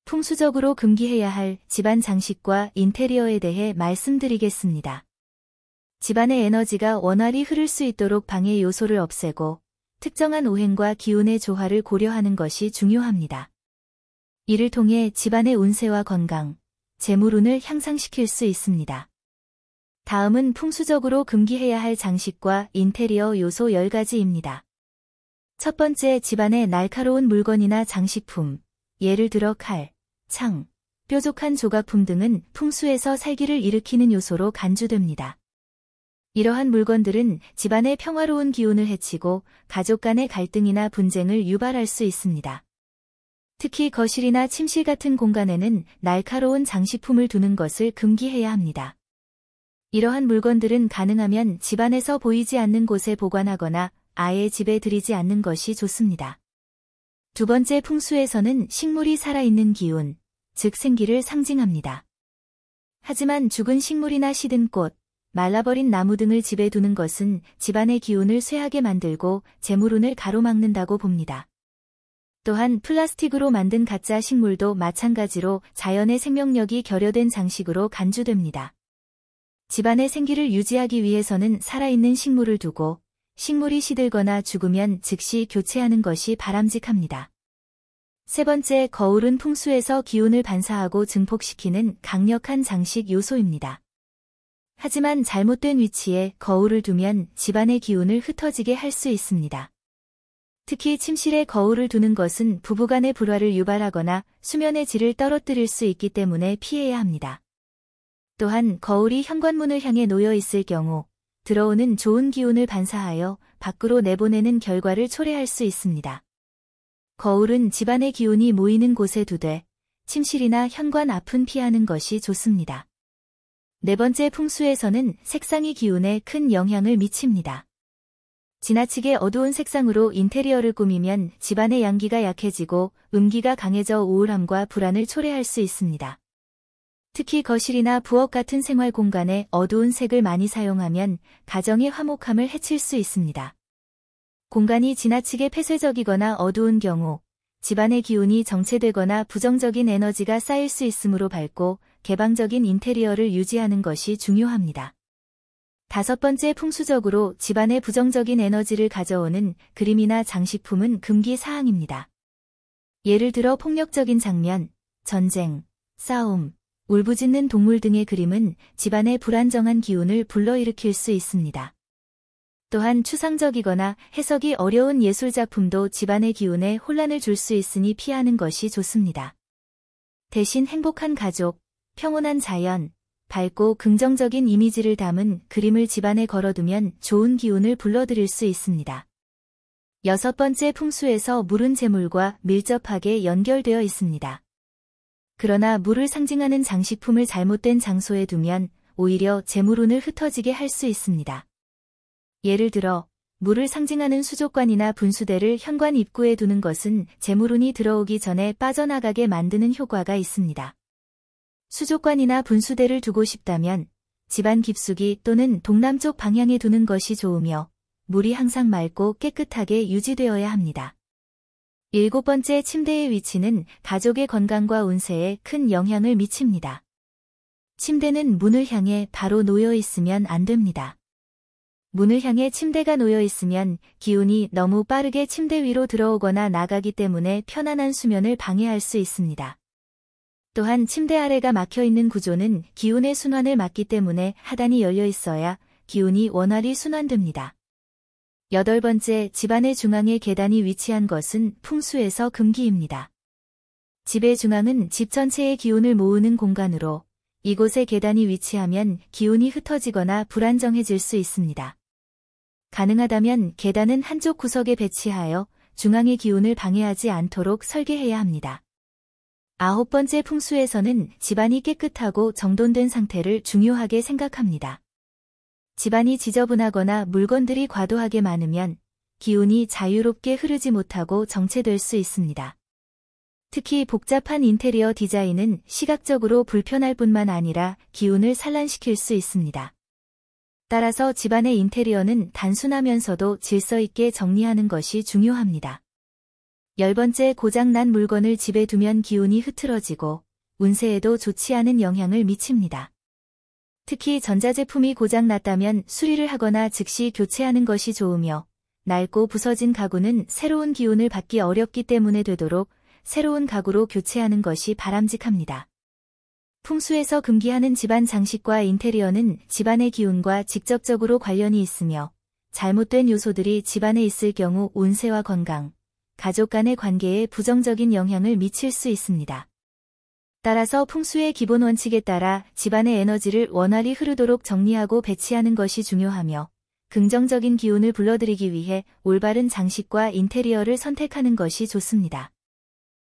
풍수적으로 금기해야 할 집안 장식과 인테리어에 대해 말씀드리겠습니다. 집안의 에너지가 원활히 흐를 수 있도록 방해 요소를 없애고 특정한 오행과 기운의 조화를 고려하는 것이 중요합니다. 이를 통해 집안의 운세와 건강, 재물운을 향상시킬 수 있습니다. 다음은 풍수적으로 금기해야 할 장식과 인테리어 요소 10가지입니다. 첫 번째, 집안의 날카로운 물건이나 장식품, 예를 들어 칼, 창, 뾰족한 조각품 등은 풍수에서 살기를 일으키는 요소로 간주됩니다. 이러한 물건들은 집안의 평화로운 기운을 해치고 가족 간의 갈등이나 분쟁을 유발할 수 있습니다. 특히 거실이나 침실 같은 공간에는 날카로운 장식품을 두는 것을 금기해야 합니다. 이러한 물건들은 가능하면 집안에서 보이지 않는 곳에 보관하거나 아예 집에 들이지 않는 것이 좋습니다. 두 번째, 풍수에서는 식물이 살아있는 기운, 즉 생기를 상징합니다. 하지만 죽은 식물이나 시든 꽃, 말라버린 나무 등을 집에 두는 것은 집안의 기운을 쇠하게 만들고 재물운을 가로막는다고 봅니다. 또한 플라스틱으로 만든 가짜 식물도 마찬가지로 자연의 생명력이 결여된 장식으로 간주됩니다. 집안의 생기를 유지하기 위해서는 살아있는 식물을 두고 식물이 시들거나 죽으면 즉시 교체하는 것이 바람직합니다. 세 번째, 거울은 풍수에서 기운을 반사하고 증폭시키는 강력한 장식 요소입니다. 하지만 잘못된 위치에 거울을 두면 집안의 기운을 흩어지게 할 수 있습니다. 특히 침실에 거울을 두는 것은 부부간의 불화를 유발하거나 수면의 질을 떨어뜨릴 수 있기 때문에 피해야 합니다. 또한 거울이 현관문을 향해 놓여 있을 경우 들어오는 좋은 기운을 반사하여 밖으로 내보내는 결과를 초래할 수 있습니다. 거울은 집안의 기운이 모이는 곳에 두되 침실이나 현관 앞은 피하는 것이 좋습니다. 네 번째, 풍수에서는 색상이 기운에 큰 영향을 미칩니다. 지나치게 어두운 색상으로 인테리어를 꾸미면 집안의 양기가 약해지고 음기가 강해져 우울함과 불안을 초래할 수 있습니다. 특히 거실이나 부엌 같은 생활 공간에 어두운 색을 많이 사용하면 가정의 화목함을 해칠 수 있습니다. 공간이 지나치게 폐쇄적이거나 어두운 경우 집안의 기운이 정체되거나 부정적인 에너지가 쌓일 수 있으므로 밝고 개방적인 인테리어를 유지하는 것이 중요합니다. 다섯 번째, 풍수적으로 집안에 부정적인 에너지를 가져오는 그림이나 장식품은 금기 사항입니다. 예를 들어 폭력적인 장면, 전쟁, 싸움, 울부짖는 동물 등의 그림은 집안의 불안정한 기운을 불러일으킬 수 있습니다. 또한 추상적이거나 해석이 어려운 예술작품도 집안의 기운에 혼란을 줄 수 있으니 피하는 것이 좋습니다. 대신 행복한 가족, 평온한 자연, 밝고 긍정적인 이미지를 담은 그림을 집안에 걸어두면 좋은 기운을 불러들일 수 있습니다. 여섯 번째, 풍수에서 물은 재물과 밀접하게 연결되어 있습니다. 그러나 물을 상징하는 장식품을 잘못된 장소에 두면 오히려 재물운을 흩어지게 할 수 있습니다. 예를 들어 물을 상징하는 수족관이나 분수대를 현관 입구에 두는 것은 재물운이 들어오기 전에 빠져나가게 만드는 효과가 있습니다. 수족관이나 분수대를 두고 싶다면 집안 깊숙이 또는 동남쪽 방향에 두는 것이 좋으며 물이 항상 맑고 깨끗하게 유지되어야 합니다. 일곱 번째, 침대의 위치는 가족의 건강과 운세에 큰 영향을 미칩니다. 침대는 문을 향해 바로 놓여 있으면 안 됩니다. 문을 향해 침대가 놓여 있으면 기운이 너무 빠르게 침대 위로 들어오거나 나가기 때문에 편안한 수면을 방해할 수 있습니다. 또한 침대 아래가 막혀있는 구조는 기운의 순환을 막기 때문에 하단이 열려 있어야 기운이 원활히 순환됩니다. 여덟 번째, 집안의 중앙에 계단이 위치한 것은 풍수에서 금기입니다. 집의 중앙은 집 전체의 기운을 모으는 공간으로 이곳에 계단이 위치하면 기운이 흩어지거나 불안정해질 수 있습니다. 가능하다면 계단은 한쪽 구석에 배치하여 중앙의 기운을 방해하지 않도록 설계해야 합니다. 아홉 번째, 풍수에서는 집안이 깨끗하고 정돈된 상태를 중요하게 생각합니다. 집안이 지저분하거나 물건들이 과도하게 많으면 기운이 자유롭게 흐르지 못하고 정체될 수 있습니다. 특히 복잡한 인테리어 디자인은 시각적으로 불편할 뿐만 아니라 기운을 산란시킬 수 있습니다. 따라서 집안의 인테리어는 단순하면서도 질서 있게 정리하는 것이 중요합니다. 10번째, 고장난 물건을 집에 두면 기운이 흐트러지고 운세에도 좋지 않은 영향을 미칩니다. 특히 전자제품이 고장났다면 수리를 하거나 즉시 교체하는 것이 좋으며, 낡고 부서진 가구는 새로운 기운을 받기 어렵기 때문에 되도록 새로운 가구로 교체하는 것이 바람직합니다. 풍수에서 금기하는 집안 장식과 인테리어는 집안의 기운과 직접적으로 관련이 있으며, 잘못된 요소들이 집안에 있을 경우 운세와 건강, 가족 간의 관계에 부정적인 영향을 미칠 수 있습니다. 따라서 풍수의 기본 원칙에 따라 집안의 에너지를 원활히 흐르도록 정리하고 배치하는 것이 중요하며, 긍정적인 기운을 불러들이기 위해 올바른 장식과 인테리어를 선택하는 것이 좋습니다.